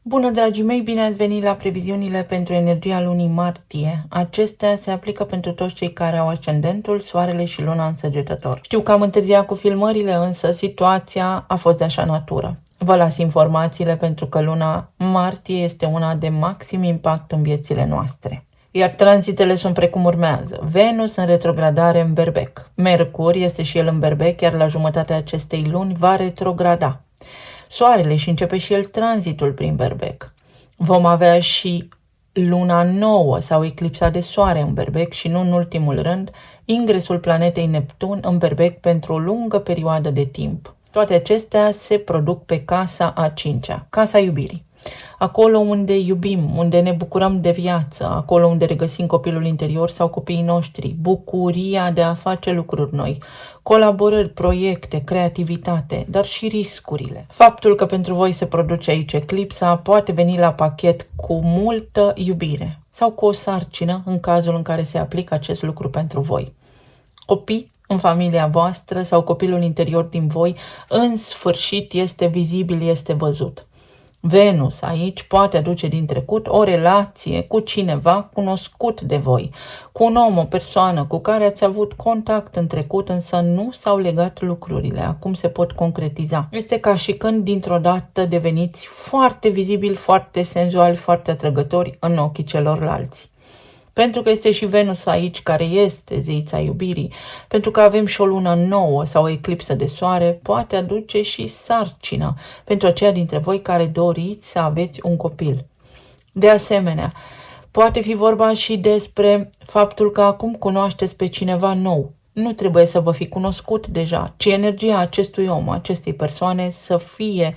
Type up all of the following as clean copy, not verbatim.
Bună, dragii mei, bine ați venit la previziunile pentru energia lunii martie. Acestea se aplică pentru toți cei care au ascendentul, soarele și luna în Săgetător. Știu că am întârziat cu filmările, însă situația a fost de așa natură. Vă las informațiile pentru că luna martie este una de maxim impact în viețile noastre. Iar tranzitele sunt precum urmează. Venus în retrogradare în Berbec. Mercur este și el în Berbec, iar la jumătatea acestei luni va retrograda. Soarele și începe și el tranzitul prin Berbec. Vom avea și luna nouă sau eclipsa de soare în Berbec și nu în ultimul rând ingresul planetei Neptun în Berbec pentru o lungă perioadă de timp. Toate acestea se produc pe casa a cincea, casa iubirii. Acolo unde iubim, unde ne bucurăm de viață, acolo unde regăsim copilul interior sau copiii noștri, bucuria de a face lucruri noi, colaborări, proiecte, creativitate, dar și riscurile. Faptul că pentru voi se produce aici eclipsa poate veni la pachet cu multă iubire sau cu o sarcină în cazul în care se aplică acest lucru pentru voi. Copii în familia voastră sau copilul interior din voi, în sfârșit este vizibil, este văzut. Venus aici poate aduce din trecut o relație cu cineva cunoscut de voi, cu un om, o persoană cu care ați avut contact în trecut, însă nu s-au legat lucrurile, acum se pot concretiza. Este ca și când dintr-o dată deveniți foarte vizibili, foarte senzuali, foarte atrăgători în ochii celorlalți. Pentru că este și Venus aici, care este zeița iubirii, pentru că avem și o lună nouă sau o eclipsă de soare, poate aduce și sarcină pentru aceia dintre voi care doriți să aveți un copil. De asemenea, poate fi vorba și despre faptul că acum cunoașteți pe cineva nou. Nu trebuie să vă fi cunoscut deja, ci energia acestui om, acestei persoane să fie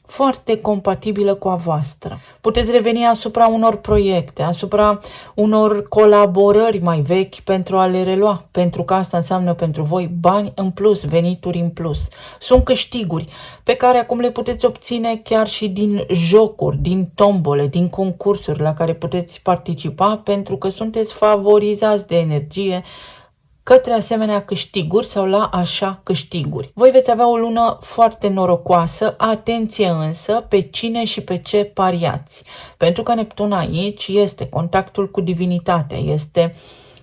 foarte compatibilă cu a voastră. Puteți reveni asupra unor proiecte, asupra unor colaborări mai vechi pentru a le relua, pentru că asta înseamnă pentru voi bani în plus, venituri în plus. Sunt câștiguri pe care acum le puteți obține chiar și din jocuri, din tombole, din concursuri la care puteți participa pentru că sunteți favorizați de energie către asemenea câștiguri sau la așa câștiguri. Voi veți avea o lună foarte norocoasă, atenție însă pe cine și pe ce pariați. Pentru că Neptun aici este contactul cu divinitatea, este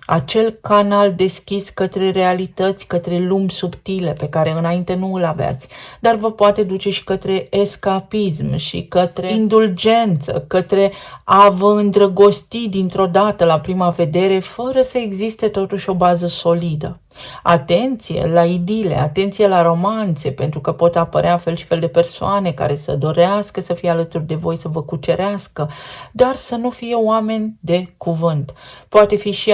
acel canal deschis către realități, către lumi subtile pe care înainte nu îl aveați, dar vă poate duce și către escapism și către indulgență, către a vă îndrăgosti dintr-o dată la prima vedere, fără să existe totuși o bază solidă. Atenție la idile, atenție la romanțe, pentru că pot apărea fel și fel de persoane care să dorească să fie alături de voi, să vă cucerească, dar să nu fie oameni de cuvânt. Poate fi și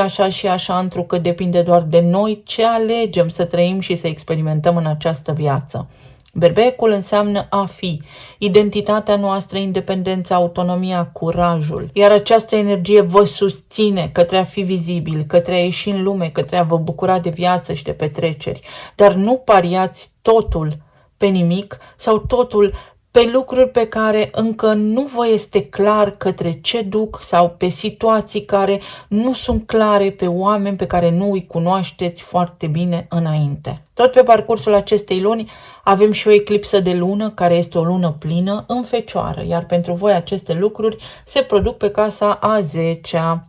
așa, întrucât depinde doar de noi ce alegem să trăim și să experimentăm în această viață. Berbecul înseamnă a fi, identitatea noastră, independența, autonomia, curajul. Iar această energie vă susține către a fi vizibil, către a ieși în lume, către a vă bucura de viață și de petreceri. Dar nu pariați totul pe nimic sau totul pe lucruri pe care încă nu vă este clar către ce duc sau pe situații care nu sunt clare, pe oameni pe care nu îi cunoașteți foarte bine înainte. Tot pe parcursul acestei luni avem și o eclipsă de lună, care este o lună plină în Fecioară, iar pentru voi aceste lucruri se produc pe casa a 10-a.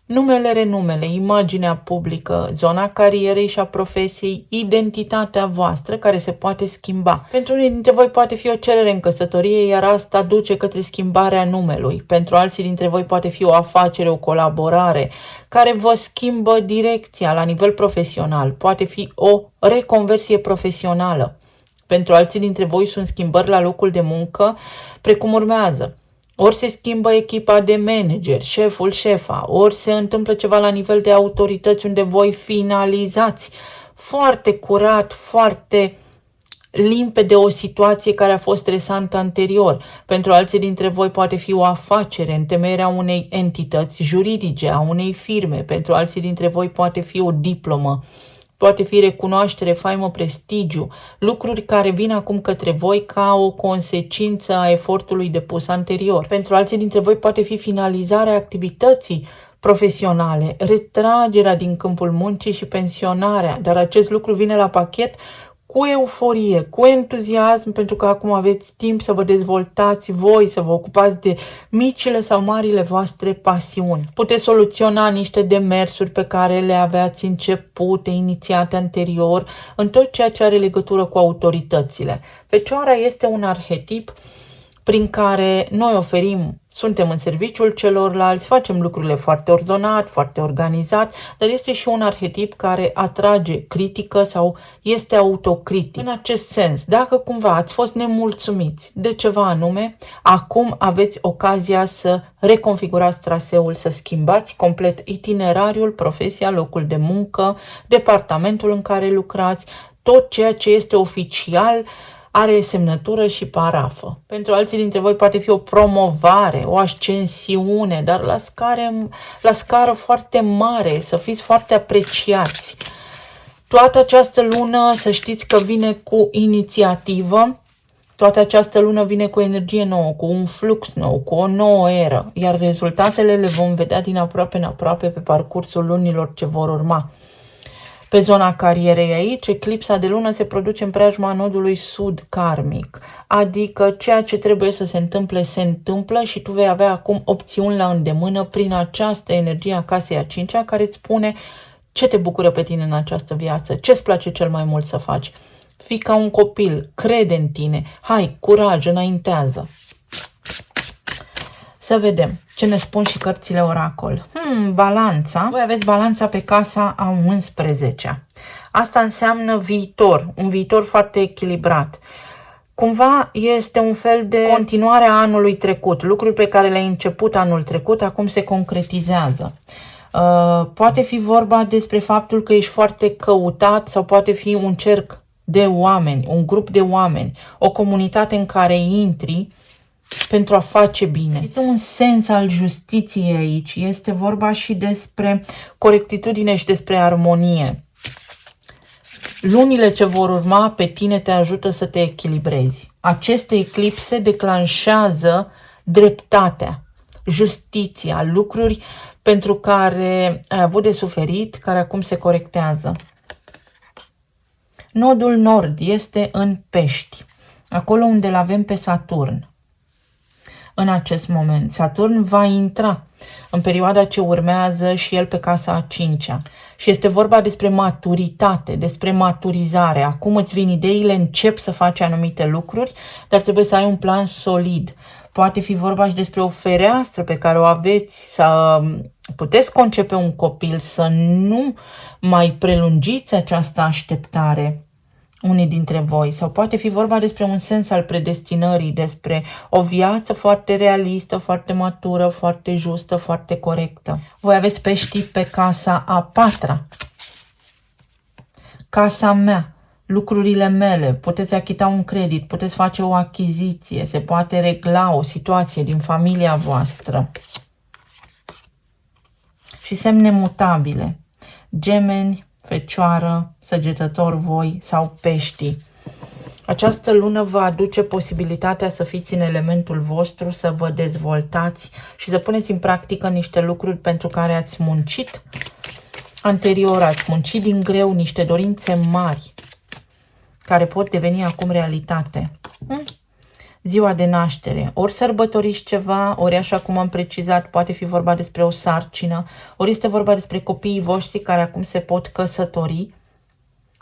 Numele, renumele, imaginea publică, zona carierei și a profesiei, identitatea voastră care se poate schimba. Pentru unii dintre voi poate fi o cerere în căsătorie, iar asta duce către schimbarea numelui. Pentru alții dintre voi poate fi o afacere, o colaborare care vă schimbă direcția la nivel profesional. Poate fi o reconversie profesională. Pentru alții dintre voi sunt schimbări la locul de muncă, precum urmează. Ori se schimbă echipa de manageri, șeful, șefa, ori se întâmplă ceva la nivel de autorități unde voi finalizați foarte curat, foarte limpede o situație care a fost stresantă anterior. Pentru alții dintre voi poate fi o afacere, întemeierea unei entități juridice, a unei firme. Pentru alții dintre voi poate fi o diplomă. Poate fi recunoaștere, faimă, prestigiu, lucruri care vin acum către voi ca o consecință a efortului depus anterior. Pentru alții dintre voi poate fi finalizarea activității profesionale, retragerea din câmpul muncii și pensionarea, dar acest lucru vine la pachet cu euforie, cu entuziasm, pentru că acum aveți timp să vă dezvoltați voi, să vă ocupați de micile sau marile voastre pasiuni. Puteți soluționa niște demersuri pe care le aveați începute, inițiate anterior, în tot ceea ce are legătură cu autoritățile. Fecioara este un arhetip prin care noi oferim, suntem în serviciul celorlalți, facem lucrurile foarte ordonat, foarte organizat, dar este și un arhetip care atrage critică sau este autocritic. În acest sens, dacă cumva ați fost nemulțumiți de ceva anume, acum aveți ocazia să reconfigurați traseul, să schimbați complet itinerariul, profesia, locul de muncă, departamentul în care lucrați, tot ceea ce este oficial, are semnătură și parafă. Pentru alții dintre voi poate fi o promovare, o ascensiune, dar la scară foarte mare, să fiți foarte apreciați. Toată această lună, să știți că vine cu inițiativă, toată această lună vine cu energie nouă, cu un flux nou, cu o nouă eră, iar rezultatele le vom vedea din aproape în aproape pe parcursul lunilor ce vor urma. Pe zona carierei aici, eclipsa de lună se produce în preajma nodului sud karmic, adică ceea ce trebuie să se întâmple, se întâmplă și tu vei avea acum opțiuni la îndemână prin această energie a casei a cincea care îți spune ce te bucură pe tine în această viață, ce îți place cel mai mult să faci. Fii ca un copil, crede în tine, hai, curaj, înaintează. Să vedem ce ne spun și cărțile oracol. Balanța. Voi aveți balanța pe casa a 11-a. Asta înseamnă viitor, un viitor foarte echilibrat. Cumva este un fel de continuare a anului trecut. Lucruri pe care le-ai început anul trecut, acum se concretizează. Poate fi vorba despre faptul că ești foarte căutat sau poate fi un cerc de oameni, un grup de oameni, o comunitate în care intri pentru a face bine. Este un sens al justiției aici. Este vorba și despre corectitudine și despre armonie. Lunile ce vor urma pe tine te ajută să te echilibrezi. Aceste eclipse declanșează dreptatea, justiția, lucruri pentru care ai avut de suferit, care acum se corectează. Nodul nord este în Pești, acolo unde îl avem pe Saturn. În acest moment, Saturn va intra în perioada ce urmează și el pe casa a 5-a. Și este vorba despre maturitate, despre maturizare. Acum îți vin ideile, încep să faci anumite lucruri, dar trebuie să ai un plan solid. Poate fi vorba și despre o fereastră pe care o aveți, să puteți concepe un copil, să nu mai prelungiți această așteptare. Unii dintre voi, sau poate fi vorba despre un sens al predestinării, despre o viață foarte realistă, foarte matură, foarte justă, foarte corectă. Voi aveți Peștii pe casa a 4-a. Casa mea, lucrurile mele, puteți achita un credit, puteți face o achiziție, se poate regla o situație din familia voastră. Și semne mutabile, Gemeni, Fecioară, Săgetător voi sau Peștii. Această lună vă aduce posibilitatea să fiți în elementul vostru, să vă dezvoltați și să puneți în practică niște lucruri pentru care ați muncit anterior, ați muncit din greu, niște dorințe mari care pot deveni acum realitate. Ziua de naștere, ori sărbătoriți ceva, ori așa cum am precizat, poate fi vorba despre o sarcină, ori este vorba despre copiii voștri care acum se pot căsători,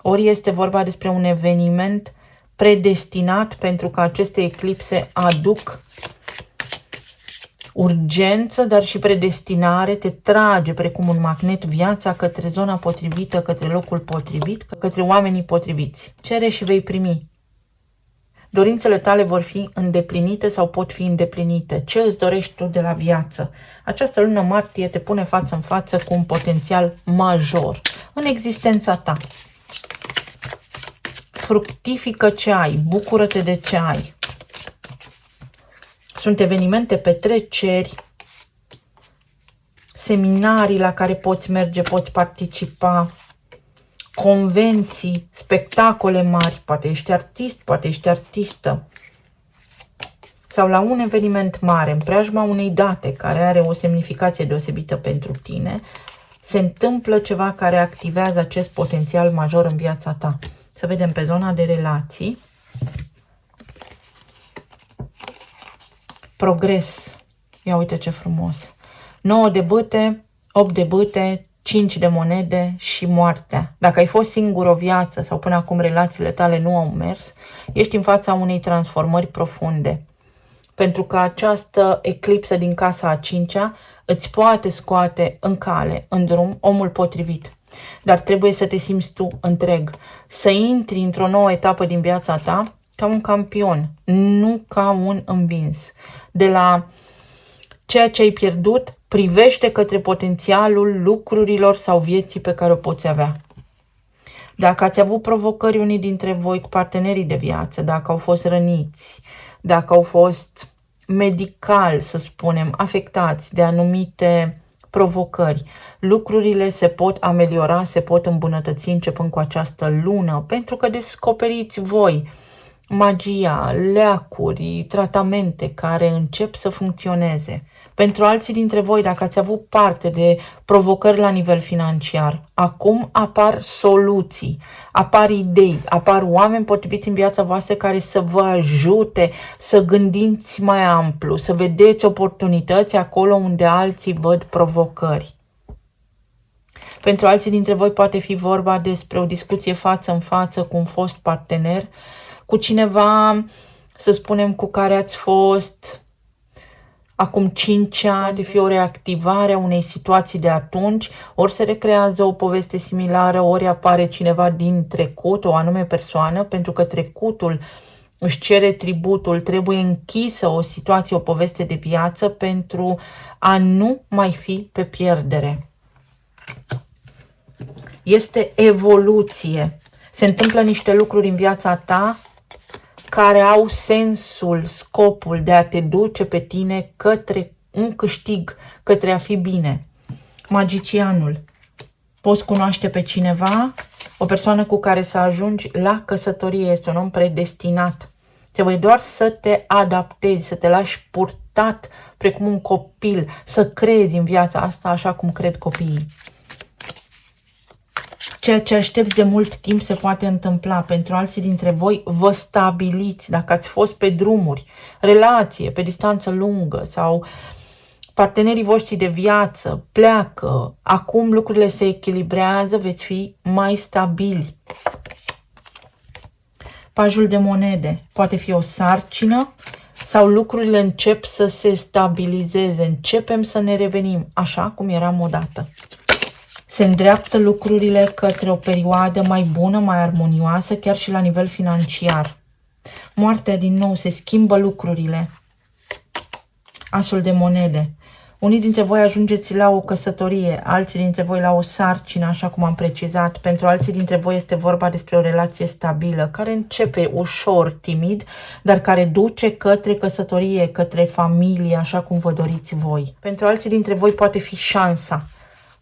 ori este vorba despre un eveniment predestinat pentru că aceste eclipse aduc urgență, dar și predestinare, te trage precum un magnet viața către zona potrivită, către locul potrivit, către oamenii potriviți. Cere și vei primi. Dorințele tale vor fi îndeplinite sau pot fi îndeplinite. Ce îți dorești tu de la viață? Această lună martie te pune față în față cu un potențial major în existența ta. Fructifică ce ai, bucură-te de ce ai. Sunt evenimente, petreceri, seminarii la care poți merge, poți participa, convenții, spectacole mari, poate ești artist, poate ești artistă. Sau la un eveniment mare, în preajma unei date care are o semnificație deosebită pentru tine, se întâmplă ceva care activează acest potențial major în viața ta. Să vedem pe zona de relații. Progres. Ia uite ce frumos. 9 de bâte, 8 de bâte, 5 de monede și moartea. Dacă ai fost singur o viață sau până acum relațiile tale nu au mers, ești în fața unei transformări profunde. Pentru că această eclipsă din casa a 5-a îți poate scoate în cale, în drum, omul potrivit. Dar trebuie să te simți tu întreg, să intri într-o nouă etapă din viața ta ca un campion, nu ca un învins. De la ceea ce ai pierdut, privește către potențialul lucrurilor sau vieții pe care o poți avea. Dacă ați avut provocări unii dintre voi cu partenerii de viață, dacă au fost răniți, dacă au fost medical, să spunem, afectați de anumite provocări, lucrurile se pot ameliora, se pot îmbunătăți începând cu această lună, pentru că descoperiți voi magia, leacuri, tratamente care încep să funcționeze. Pentru alții dintre voi, dacă ați avut parte de provocări la nivel financiar, acum apar soluții, apar idei, apar oameni potriviți în viața voastră care să vă ajute să gândiți mai amplu, să vedeți oportunități acolo unde alții văd provocări. Pentru alții dintre voi poate fi vorba despre o discuție față în față cu un fost partener, cu cineva, să spunem, cu care ați fost acum 5 ani, de fi o reactivare a unei situații de atunci, ori se recrează o poveste similară, ori apare cineva din trecut, o anume persoană, pentru că trecutul își cere tributul, trebuie închisă o situație, o poveste de viață pentru a nu mai fi pe pierdere. Este evoluție. Se întâmplă niște lucruri în viața ta care au sensul, scopul de a te duce pe tine către un câștig, către a fi bine. Magicianul. Poți cunoaște pe cineva, o persoană cu care să ajungi la căsătorie, este un om predestinat. Trebuie doar să te adaptezi, să te lași purtat precum un copil, să crezi în viața asta așa cum cred copiii. Ceea ce aștepți de mult timp se poate întâmpla. Pentru alții dintre voi vă stabiliți, dacă ați fost pe drumuri, relație, pe distanță lungă sau partenerii voștri de viață pleacă, acum lucrurile se echilibrează, veți fi mai stabili. Pajul de monede poate fi o sarcină sau lucrurile încep să se stabilizeze, începem să ne revenim așa cum eram odată. Se îndreaptă lucrurile către o perioadă mai bună, mai armonioasă, chiar și la nivel financiar. Moartea din nou, se schimbă lucrurile. Asul de monede. Unii dintre voi ajungeți la o căsătorie, alții dintre voi la o sarcină, așa cum am precizat. Pentru alții dintre voi este vorba despre o relație stabilă, care începe ușor, timid, dar care duce către căsătorie, către familie, așa cum vă doriți voi. Pentru alții dintre voi poate fi șansa.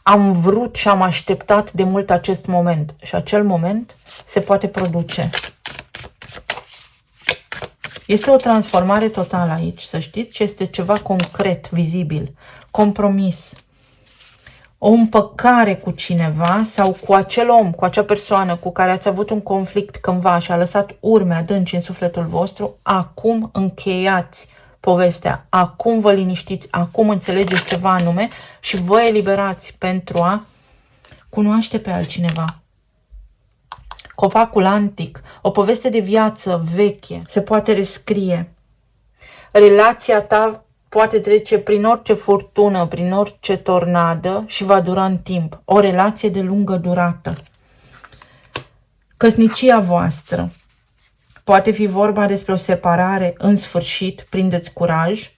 Am vrut și am așteptat de mult acest moment și acel moment se poate produce. Este o transformare totală aici, să știți, și este ceva concret, vizibil, compromis. O împăcare cu cineva sau cu acel om, cu acea persoană cu care ați avut un conflict cândva și a lăsat urme adânci în sufletul vostru, acum încheiați povestea, acum vă liniștiți, acum înțelegeți ceva anume și vă eliberați pentru a cunoaște pe altcineva. Copacul antic, o poveste de viață veche, se poate rescrie. Relația ta poate trece prin orice furtună, prin orice tornadă și va dura în timp. O relație de lungă durată. Căsnicia voastră. Poate fi vorba despre o separare în sfârșit, prindeți curaj,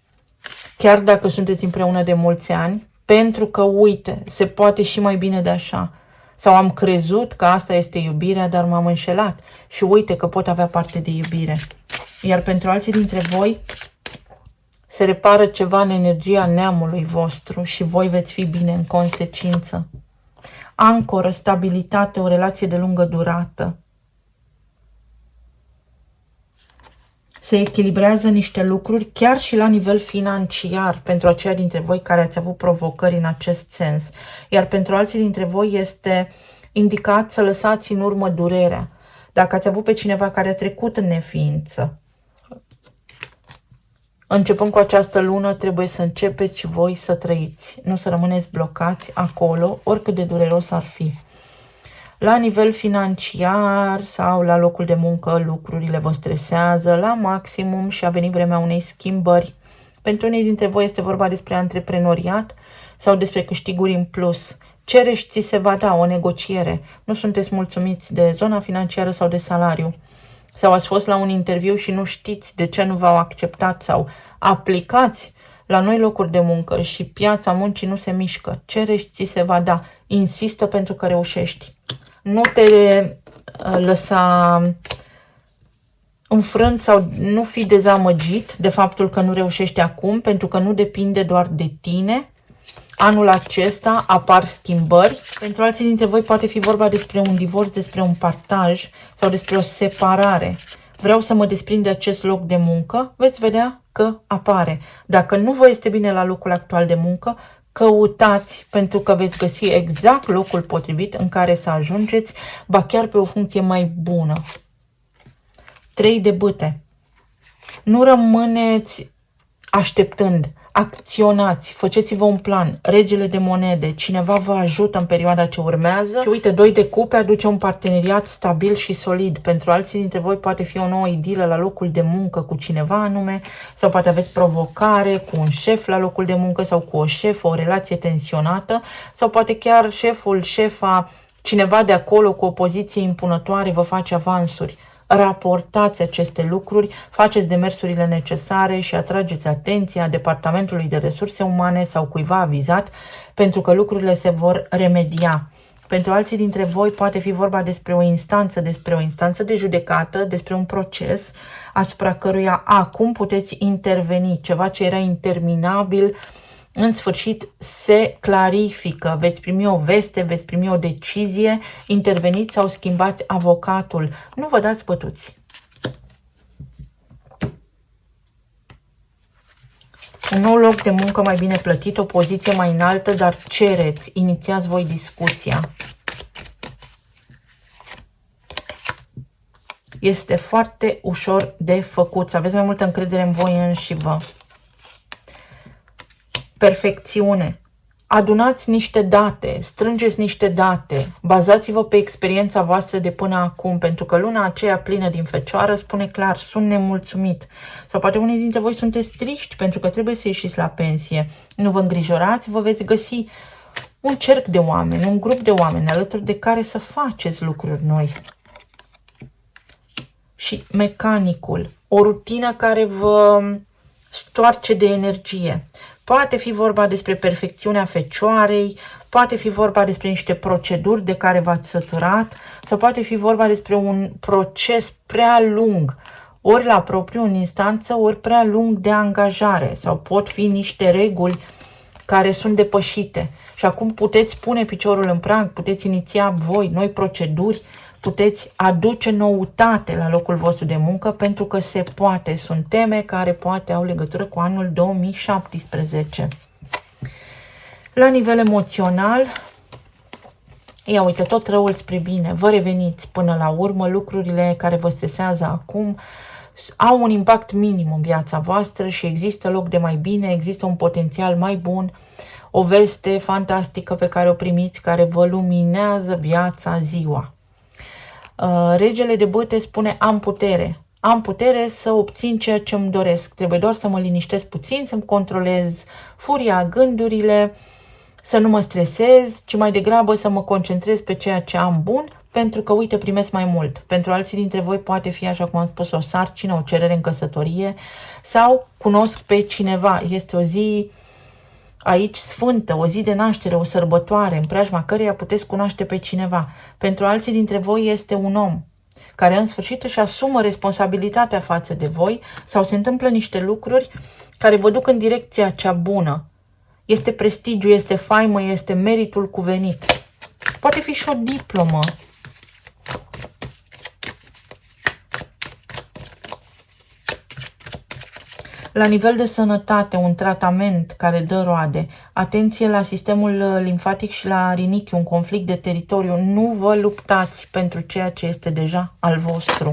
chiar dacă sunteți împreună de mulți ani, pentru că, uite, se poate și mai bine de așa. Sau am crezut că asta este iubirea, dar m-am înșelat și uite că pot avea parte de iubire. Iar pentru alții dintre voi se repară ceva în energia neamului vostru și voi veți fi bine în consecință. Ancoră, stabilitate, o relație de lungă durată. Se echilibrează niște lucruri chiar și la nivel financiar pentru aceia dintre voi care ați avut provocări în acest sens. Iar pentru alții dintre voi este indicat să lăsați în urmă durerea Dacă ați avut pe cineva care a trecut în neființă, începând cu această lună, trebuie să începeți și voi să trăiți. Nu să rămâneți blocați acolo, oricât de dureros ar fi. La nivel financiar sau la locul de muncă, lucrurile vă stresează la maximum și a venit vremea unei schimbări. Pentru unii dintre voi este vorba despre antreprenoriat sau despre câștiguri în plus. Cereți, ți se va da o negociere. Nu sunteți mulțumiți de zona financiară sau de salariu. Sau ați fost la un interviu și nu știți de ce nu v-au acceptat sau aplicați la noi locuri de muncă și piața muncii nu se mișcă. Cereți, ți se va da. Insistă pentru că reușești. Nu te lăsa înfrânt sau nu fi dezamăgit de faptul că nu reușești acum, pentru că nu depinde doar de tine. Anul acesta apar schimbări. Pentru alții dintre voi poate fi vorba despre un divorț, despre un partaj sau despre o separare. Vreau să mă desprind de acest loc de muncă. Veți vedea că apare. Dacă nu vă este bine la locul actual de muncă, căutați, pentru că veți găsi exact locul potrivit în care să ajungeți, ba chiar pe o funcție mai bună. 3 de bâte. Nu rămâneți așteptând. Acționați, faceți-vă un plan. Regele de monede, cineva vă ajută în perioada ce urmează. Și uite, 2 de cupe aduce un parteneriat stabil și solid. Pentru alții dintre voi poate fi o nouă idilă la locul de muncă cu cineva anume, sau poate aveți provocare cu un șef la locul de muncă sau cu o șefă, o relație tensionată, sau poate chiar șeful, șefa, cineva de acolo cu o poziție impunătoare vă face avansuri. Raportați aceste lucruri, faceți demersurile necesare și atrageți atenția Departamentului de Resurse Umane sau cuiva avizat, pentru că lucrurile se vor remedia. Pentru alții dintre voi poate fi vorba despre o instanță de judecată, despre un proces asupra căruia acum puteți interveni. Ceva ce era interminabil, în sfârșit se clarifică, veți primi o veste, veți primi o decizie, interveniți sau schimbați avocatul. Nu vă dați bătuți. Un nou loc de muncă mai bine plătit, o poziție mai înaltă, dar cereți, inițiați voi discuția. Este foarte ușor de făcut, să aveți mai multă încredere în voi înși vă. Perfecțiune. Adunați niște date, strângeți niște date, bazați-vă pe experiența voastră de până acum, pentru că luna aceea plină din Fecioară spune clar, sunt nemulțumit. Sau poate unii dintre voi sunteți triști pentru că trebuie să ieșiți la pensie. Nu vă îngrijorați, vă veți găsi un cerc de oameni, un grup de oameni alături de care să faceți lucruri noi. Și mecanicul, o rutină care vă stoarce de energie. Poate fi vorba despre perfecțiunea Fecioarei, poate fi vorba despre niște proceduri de care v-ați săturat, sau poate fi vorba despre un proces prea lung, ori la propriu în instanță, ori prea lung de angajare, sau pot fi niște reguli care sunt depășite. Și acum puteți pune piciorul în prag, puteți iniția voi noi proceduri, puteți aduce noutate la locul vostru de muncă, pentru că se poate. Sunt teme care poate au legătură cu anul 2017. La nivel emoțional, ia uite, tot răul spre bine. Vă reveniți până la urmă. Lucrurile care vă stresează acum au un impact minim în viața voastră și există loc de mai bine, există un potențial mai bun, o veste fantastică pe care o primiți, care vă luminează viața, ziua. Regele de bâte spune, am putere. Am putere să obțin ceea ce îmi doresc. Trebuie doar să mă liniștesc puțin, să-mi controlez furia, gândurile, să nu mă stresez, ci mai degrabă să mă concentrez pe ceea ce am bun, pentru că, uite, primesc mai mult. Pentru alții dintre voi poate fi, așa cum am spus, o sarcină, o cerere în căsătorie sau cunosc pe cineva. Este o zi aici sfântă, o zi de naștere, o sărbătoare, în preajma căreia puteți cunoaște pe cineva. Pentru alții dintre voi este un om care în sfârșit își asumă responsabilitatea față de voi sau se întâmplă niște lucruri care vă duc în direcția cea bună. Este prestigiu, este faimă, este meritul cuvenit. Poate fi și o diplomă. La nivel de sănătate, un tratament care dă roade. Atenție la sistemul limfatic și la rinichi, un conflict de teritoriu. Nu vă luptați pentru ceea ce este deja al vostru.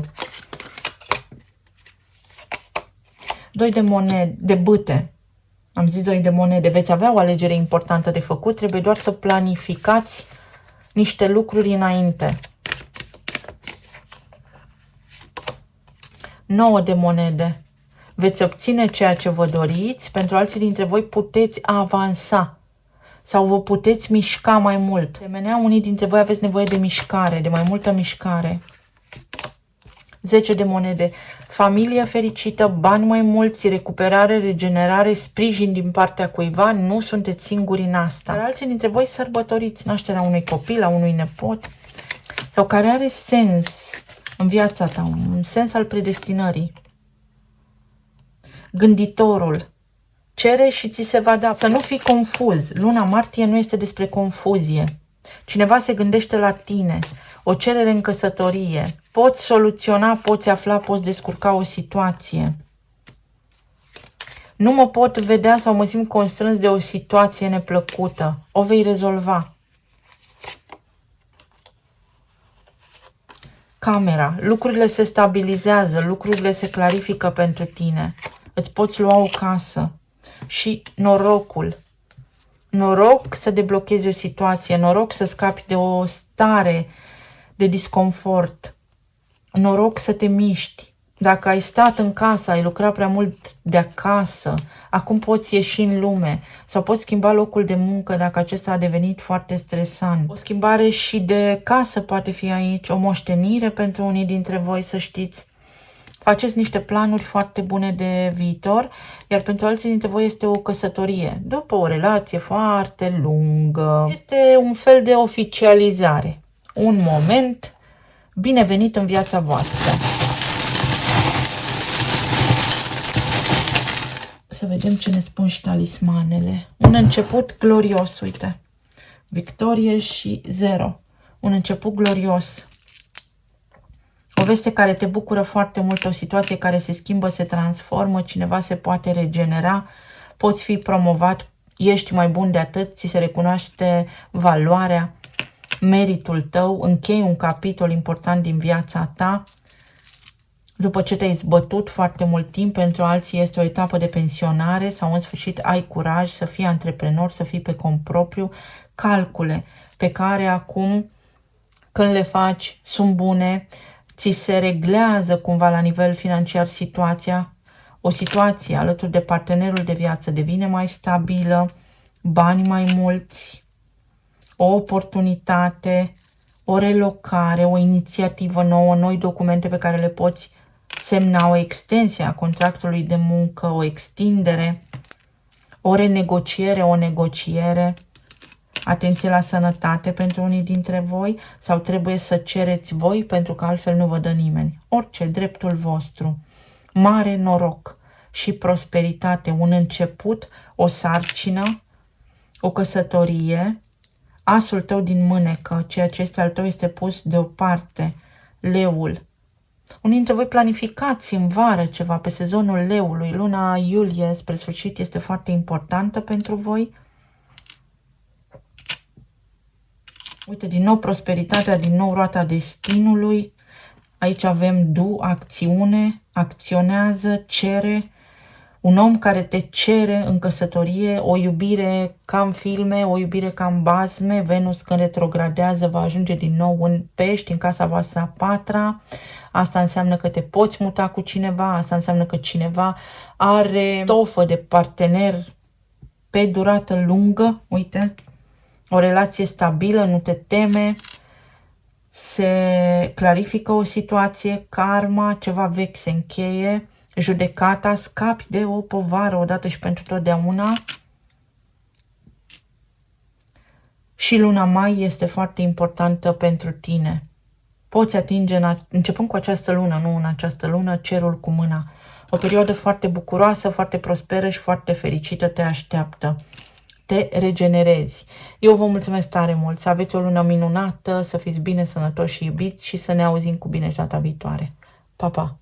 2 de monede, de bâte. Am zis 2 de monede. Veți avea o alegere importantă de făcut. Trebuie doar să planificați niște lucruri înainte. 9 de monede. Veți obține ceea ce vă doriți. Pentru alții dintre voi puteți avansa sau vă puteți mișca mai mult. De asemenea, unii dintre voi aveți nevoie de mișcare, de mai multă mișcare. 10 de monede. Familie fericită, bani mai mulți, recuperare, regenerare, sprijin din partea cuiva. Nu sunteți singuri în asta. Dar alții dintre voi sărbătoriți nașterea unui copil, a unui nepot sau care are sens în viața ta, un sens al predestinării. Gânditorul. Cere și ți se va da. Să nu fii confuz. Luna martie nu este despre confuzie. Cineva se gândește la tine. O cerere în căsătorie. Poți soluționa, poți afla, poți descurca o situație. Nu mă pot vedea sau mă simt constrâns de o situație neplăcută. O vei rezolva. Camera. Lucrurile se stabilizează, lucrurile se clarifică pentru tine. Îți poți lua o casă. Și norocul. Noroc să deblochezi o situație, noroc să scapi de o stare de disconfort, noroc să te miști. Dacă ai stat în casă, ai lucrat prea mult de acasă, acum poți ieși în lume sau poți schimba locul de muncă dacă acesta a devenit foarte stresant. O schimbare și de casă poate fi aici, o moștenire pentru unii dintre voi, să știți. Faceți niște planuri foarte bune de viitor, iar pentru alții dintre voi este o căsătorie, după o relație foarte lungă. Este un fel de oficializare, un moment binevenit în viața voastră. Să vedem ce ne spun și talismanele. Un început glorios, uite. Victorie și 0. Un început glorios. O veste care te bucură foarte mult, o situație care se schimbă, se transformă, cineva se poate regenera, poți fi promovat, ești mai bun de atât, ți se recunoaște valoarea, meritul tău, închei un capitol important din viața ta. După ce te-ai zbătut foarte mult timp, pentru alții este o etapă de pensionare sau în sfârșit ai curaj să fii antreprenor, să fii pe cont propriu, calcule pe care acum când le faci sunt bune, ți se reglează cumva la nivel financiar situația, o situație alături de partenerul de viață devine mai stabilă, bani mai mulți, o oportunitate, o relocare, o inițiativă nouă, noi documente pe care le poți semna, o extensie a contractului de muncă, o extindere, o renegociere, o negociere. Atenție la sănătate pentru unii dintre voi sau trebuie să cereți voi pentru că altfel nu vă dă nimeni. Orice, dreptul vostru. Mare noroc și prosperitate, un început, o sarcină, o căsătorie, asul tău din mânecă, ceea ce este al tău este pus deoparte, leul. Unii dintre voi planificați în vară ceva pe sezonul leului, luna iulie spre sfârșit este foarte importantă pentru voi. Uite, din nou prosperitatea, din nou roata destinului. Aici avem acțiune, acționează, cere. Un om care te cere în căsătorie, o iubire ca în filme, o iubire ca în basme. Venus când retrogradează va ajunge din nou în Pești, în casa voastră a patra. Asta înseamnă că te poți muta cu cineva, asta înseamnă că cineva are stofă de partener pe durată lungă, uite. O relație stabilă, nu te teme, se clarifică o situație, karma, ceva vechi se încheie, judecata, scapi de o povară odată și pentru totdeauna. Și luna mai este foarte importantă pentru tine. Poți atinge, începând cu această lună, nu în această lună, cerul cu mâna. O perioadă foarte bucuroasă, foarte prosperă și foarte fericită te așteaptă. Te regenerezi. Eu vă mulțumesc tare mult, să aveți o lună minunată, să fiți bine, sănătoși și iubiți și să ne auzim cu bine data viitoare. Pa, pa!